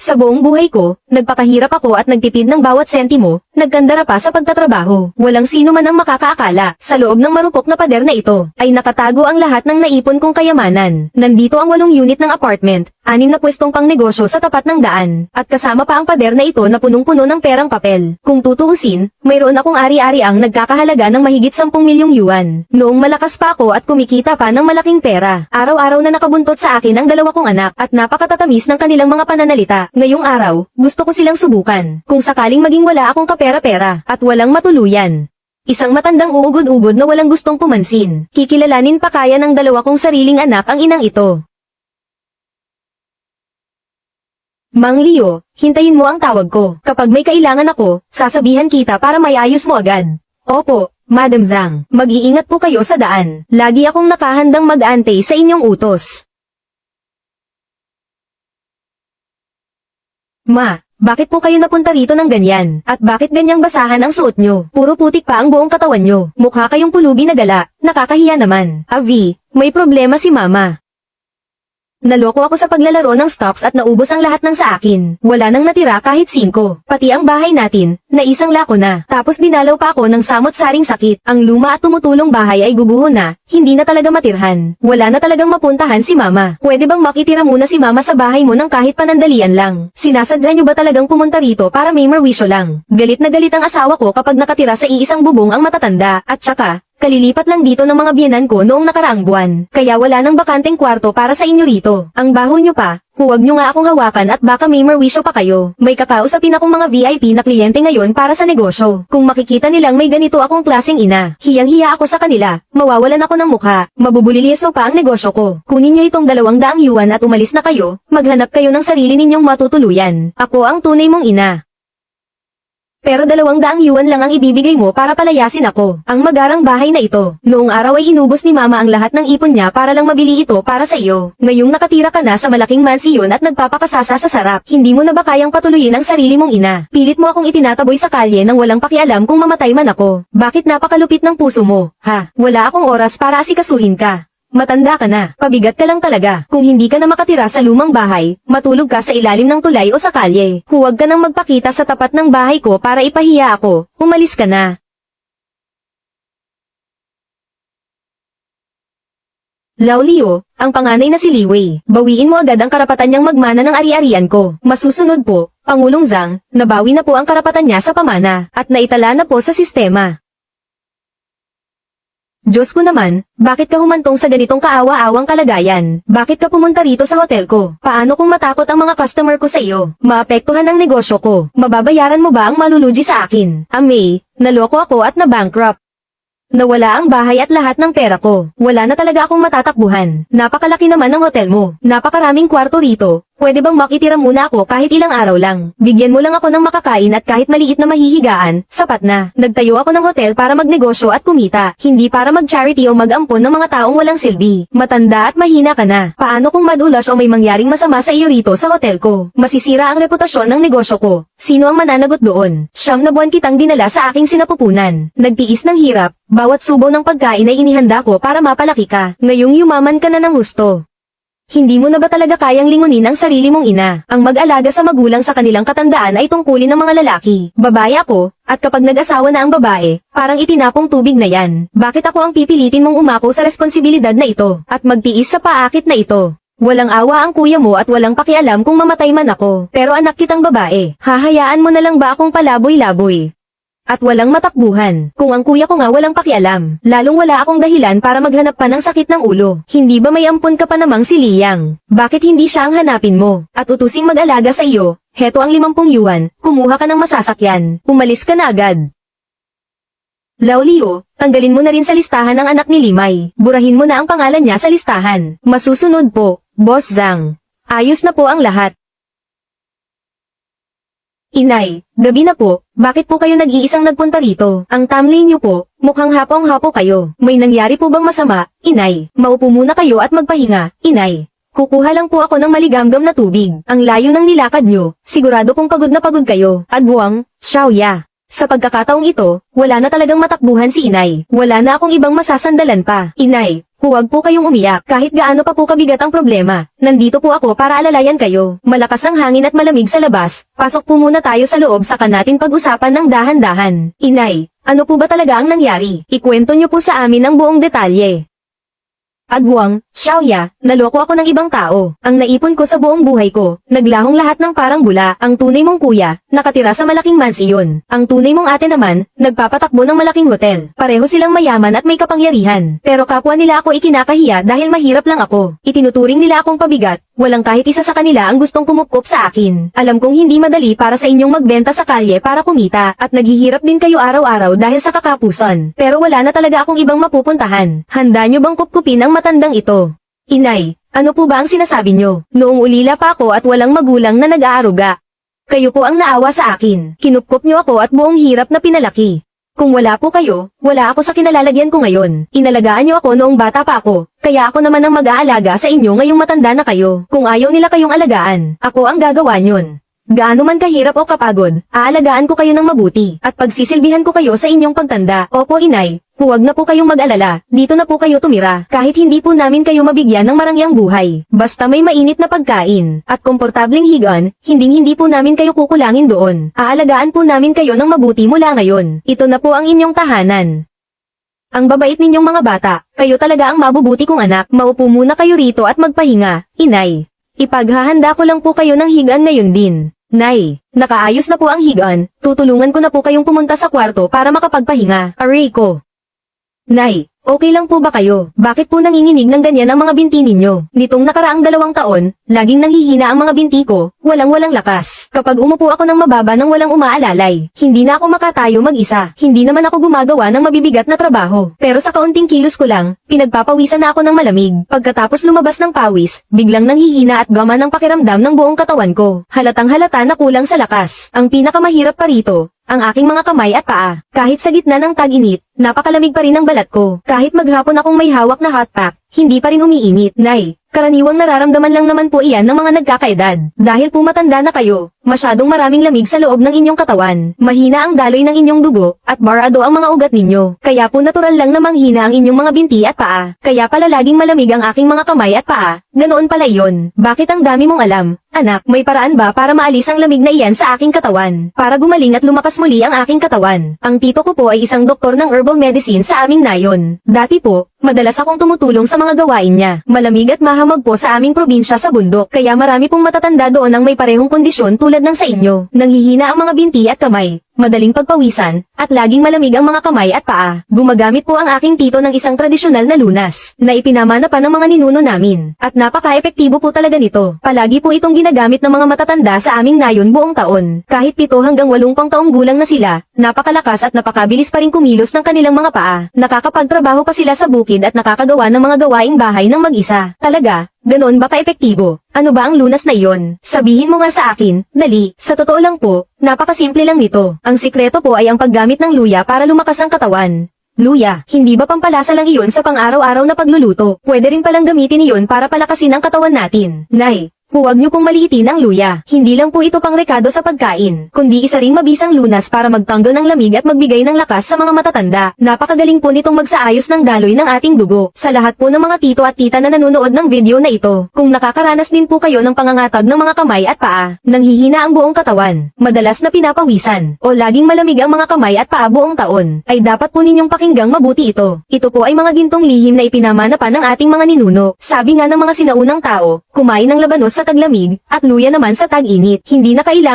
Sa buong buhay ko, nagpakahirap ako at nagtipid ng bawat sentimo, nagkandara pa sa pagtatrabaho. Walang sino man ang makakaakala, sa loob ng marupok na pader na ito, ay nakatago ang lahat ng naipon kong kayamanan. Nandito ang 8 unit ng apartment, 6 na pwestong pang negosyo sa tapat ng daan, at kasama pa ang pader na ito na punong-puno ng perang papel. Kung tutuusin, mayroon akong ari-ariang nagkakahalaga ng mahigit 10 milyong yuan. Noong malakas pa ako at kumikita pa ng malaking pera, araw-araw na nakabuntot sa akin ang 2 kong anak at napakatatamis ng kanilang mga pananalita. Ngayong araw, gusto ko silang subukan. Kung sakaling maging wala akong kapera-pera at walang matuluyan. Isang matandang uugod-ugod na walang gustong pumansin. Kikilalanin pa kaya ng 2 kong sariling anak ang inang ito. Mang Leo, hintayin mo ang tawag ko. Kapag may kailangan ako, sasabihan kita para may ayos mo agad. Opo, Madam Zhang. Mag-iingat po kayo sa daan. Lagi akong nakahandang mag-aantay sa inyong utos. Ma, bakit po kayo napunta rito ng ganyan? At bakit ganyang basahan ang suot nyo? Puro putik pa ang buong katawan nyo. Mukha kayong pulubi na gala. Nakakahiya naman. Avi, may problema si Mama. Naloko ako sa paglalaro ng stocks at naubos ang lahat ng sa akin. Wala nang natira kahit 5. Pati ang bahay natin, na isang lako na. Tapos dinalaw pa ako ng samot-saring sakit. Ang luma at tumutulong bahay ay guguho na, hindi na talaga matirhan. Wala na talagang mapuntahan si Mama. Pwede bang makitira muna si Mama sa bahay mo ng kahit panandalian lang? Sinasadya nyo ba talagang pumunta rito para may merwisyo lang? Galit na galit ang asawa ko kapag nakatira sa iisang bubong ang matatanda. At saka, kalilipat lang dito ng mga biyenan ko noong nakaraang buwan, kaya wala nang bakanteng kwarto para sa inyo rito. Ang baho nyo pa, huwag nyo nga akong hawakan at baka may merwisyo pa kayo. May kakausapin akong mga VIP na kliyente ngayon para sa negosyo. Kung makikita nilang may ganito akong klaseng ina, hiyang-hiya ako sa kanila, mawawalan ako ng mukha, mabubuliliso pa ang negosyo ko. Kunin nyo itong 200 yuan at umalis na kayo, maghanap kayo ng sarili ninyong matutuluyan. Ako ang tunay mong ina. Pero 200 yuan lang ang ibibigay mo para palayasin ako. Ang magarang bahay na ito. Noong araw ay inubos ni Mama ang lahat ng ipon niya para lang mabili ito para sa iyo. Ngayong nakatira ka na sa malaking mansiyon at nagpapakasasa sa sarap. Hindi mo na ba kayang patuloyin ang sarili mong ina? Pilit mo akong itinataboy sa kalye nang walang pakialam kung mamatay man ako. Bakit napakalupit ng puso mo? Ha? Wala akong oras para asikasuhin ka. Matanda ka na, pabigat ka lang talaga. Kung hindi ka na makatira sa lumang bahay, matulog ka sa ilalim ng tulay o sa kalye. Huwag ka nang magpakita sa tapat ng bahay ko para ipahiya ako, umalis ka na. Lao Leo, ang panganay na si Li Wei, bawiin mo agad ang karapatan niyang magmana ng ari-arian ko. Masusunod po, Pangulong Zhang, nabawi na po ang karapatan niya sa pamana, at naitala na po sa sistema. Diyos ko naman, bakit ka humantong sa ganitong kaawa-awang kalagayan? Bakit ka pumunta rito sa hotel ko? Paano kung matakot ang mga customer ko sa iyo? Maapektuhan ang negosyo ko. Mababayaran mo ba ang malulugi sa akin? May, naloko ako at na-bankrupt. Nawala ang bahay at lahat ng pera ko. Wala na talaga akong matatakbuhan. Napakalaki naman ng hotel mo. Napakaraming kwarto rito. Pwede bang makitira muna ako kahit ilang araw lang? Bigyan mo lang ako ng makakain at kahit maliit na mahihigaan, sapat na. Nagtayo ako ng hotel para magnegosyo at kumita, hindi para mag-charity o mag-ampon ng mga taong walang silbi. Matanda at mahina ka na. Paano kung madulas o may mangyaring masama sa iyo rito sa hotel ko? Masisira ang reputasyon ng negosyo ko. Sino ang mananagot doon? 9 na buwan kitang dinala sa aking sinapupunan. Nagtiis ng hirap, bawat subo ng pagkain ay inihanda ko para mapalaki ka. Ngayong yumaman ka na ng husto. Hindi mo na ba talaga kayang lingunin ang sarili mong ina? Ang mag-alaga sa magulang sa kanilang katandaan ay tungkulin ng mga lalaki. Babae ako, at kapag nag-asawa na ang babae, parang itinapong tubig na yan. Bakit ako ang pipilitin mong umako sa responsibilidad na ito, at magtiis sa paakit na ito? Walang awa ang kuya mo at walang pakialam kung mamatay man ako. Pero anak kitang babae, hahayaan mo na lang ba akong palaboy-laboy? At walang matakbuhan. Kung ang kuya ko nga walang pakialam, lalong wala akong dahilan para maghanap pa ng sakit ng ulo. Hindi ba may ampon ka pa namang si Liang? Bakit hindi siya ang hanapin mo? At utusing mag-alaga sa iyo, heto ang 50 yuan, kumuha ka ng masasakyan, umalis ka na agad. Lao Leo, tanggalin mo na rin sa listahan ang anak ni Limay. Burahin mo na ang pangalan niya sa listahan. Masusunod po, Boss Zhang. Ayos na po ang lahat. Inay, gabi na po, bakit po kayo nag-iisang nagpunta rito? Ang timeline niyo po, mukhang hapong-hapo kayo. May nangyari po bang masama? Inay, maupo muna kayo at magpahinga. Inay, kukuha lang po ako ng maligamgam na tubig. Ang layo ng nilakad niyo, sigurado pong pagod na pagod kayo. At buwang, Xiaoya. Sa pagkakataong ito, wala na talagang matakbuhan si Inay. Wala na akong ibang masasandalan pa. Inay, Huwag po kayong umiyak kahit gaano pa po kabigat ang problema. Nandito po ako para alalayan kayo. Malakas ang hangin at malamig sa labas. Pasok po muna tayo sa loob saka natin pag-usapan ng dahan-dahan. Inay, ano po ba talaga ang nangyari? Ikwento niyo po sa amin ang buong detalye. Agwang, Xiaoya, naloko ako ng ibang tao. Ang naipon ko sa buong buhay ko, naglahong lahat ng parang bula. Ang tunay mong kuya, nakatira sa malaking mansiyon. Ang tunay mong ate naman, nagpapatakbo ng malaking hotel. Pareho silang mayaman at may kapangyarihan. Pero kapwa nila ako ikinakahiya dahil mahirap lang ako. Itinuturing nila akong pabigat. Walang kahit isa sa kanila ang gustong kumupkop sa akin. Alam kong hindi madali para sa inyong magbenta sa kalye para kumita at naghihirap din kayo araw-araw dahil sa kakapusan. Pero wala na talaga akong ibang mapupuntahan. Handa nyo bang kupkupin ang matandang ito? Inay, ano po ba ang sinasabi nyo? Noong ulila pa ako at walang magulang na nag-aaruga. Kayo po ang naawa sa akin. Kinupkop nyo ako at buong hirap na pinalaki. Kung wala po kayo, wala ako sa kinalalagyan ko ngayon. Inalagaan niyo ako noong bata pa ako, kaya ako naman ang mag-aalaga sa inyo ngayong matanda na kayo. Kung ayaw nila kayong alagaan, ako ang gagawa niyon. Gaano man kahirap o kapagod, aalagaan ko kayo ng mabuti, at pagsisilbihan ko kayo sa inyong pagtanda. Opo inay, huwag na po kayong mag-alala, dito na po kayo tumira, kahit hindi po namin kayo mabigyan ng marangyang buhay. Basta may mainit na pagkain, at komportableng higaan, hindi po namin kayo kukulangin doon. Aalagaan po namin kayo ng mabuti mula ngayon. Ito na po ang inyong tahanan. Ang babait ninyong mga bata, kayo talaga ang mabubuti kong anak. Maupo muna kayo rito at magpahinga, inay. Ipaghahanda ko lang po kayo ng higaan ngayon din. Nay, nakaayos na po ang higaan, tutulungan ko na po kayong pumunta sa kwarto para makapagpahinga. Aray ko. Nay, okay lang po ba kayo? Bakit po nanginginig ng ganyan ang mga binti ninyo? Nitong nakaraang 2 taon, laging nanghihina ang mga binti ko, walang lakas. Kapag umupo ako ng mababa nang walang umaalalay, hindi na ako makatayo mag-isa. Hindi naman ako gumagawa ng mabibigat na trabaho. Pero sa kaunting kilos ko lang, pinagpapawisan na ako ng malamig. Pagkatapos lumabas ng pawis, biglang nanghihina at gama ng pakiramdam ng buong katawan ko. Halatang halata na kulang sa lakas. Ang pinakamahirap pa rito, ang aking mga kamay at paa. Kahit sa gitna ng tag-init, napakalamig pa rin ang balat ko. Kahit maghapon akong may hawak na hot pack, hindi pa rin umiinit. Nay, karaniwang nararamdaman lang naman po iyan ng mga nagkakaedad. Dahil po matanda na kayo, masyadong maraming lamig sa loob ng inyong katawan. Mahina ang daloy ng inyong dugo, at barado ang mga ugat ninyo. Kaya po natural lang na manghina ang inyong mga binti at paa. Kaya pala laging malamig ang aking mga kamay at paa. Ganoon pala iyon. Bakit ang dami mong alam? Anak, may paraan ba para maalis ang lamig na iyan sa aking katawan? Para gumaling at lumakas muli ang aking katawan. Ang tito ko po ay isang doktor ng herbal medicine sa aming nayon. Dati po, madalas akong tumutulong sa mga gawain niya. Malamig at mahamog po sa aming probinsya sa bundok. Kaya marami pong matatanda doon ang may parehong kondisyon tulad ng sa inyo. Nanghihina ang mga binti at kamay, madaling pagpawisan, at laging malamig ang mga kamay at paa. Gumagamit po ang aking tito ng isang tradisyonal na lunas, na ipinamana pa ng mga ninuno namin. At napaka-epektibo po talaga nito. Palagi po itong ginagamit ng mga matatanda sa aming nayon buong taon. Kahit 7 hanggang 8 taong gulang na sila, napakalakas at napakabilis pa rin kumilos ng kanilang mga paa. Nakakapagtrabaho pa sila sa bukid at nakakagawa ng mga gawaing bahay ng mag-isa. Talaga, ganoon ba ka-epektibo? Ano ba ang lunas na iyon? Sabihin mo nga sa akin, dali. Sa totoo lang po, napakasimple lang nito. Ang sikreto po ay ang paggamit ng luya para lumakas ang katawan. Luya, hindi ba pampalasa lang iyon sa pang-araw-araw na pagluluto? Pwede rin palang gamitin iyon para palakasin ang katawan natin. Nay, huwag niyo pong maliitin ang luya. Hindi lang po ito pang rekado sa pagkain, kundi isa ring mabisang lunas para magtanggal ng lamig at magbigay ng lakas sa mga matatanda. Napakagaling po nitong magsaayos ng daloy ng ating dugo. Sa lahat po ng mga tito at tita na nanonood ng video na ito, kung nakakaranas din po kayo ng pangangatag ng mga kamay at paa, nanghihina ang buong katawan, madalas na pinapawisan, o laging malamig ang mga kamay at paa buong taon, ay dapat po ninyong pakinggang mabuti ito. Ito po ay mga gintong lihim na ipinamana pa ng ating mga ninuno. Sabi nga ng mga sinaunang tao, kumain ng labanos sa taglamig, at luya naman sa tag-init. Hindi na kailangan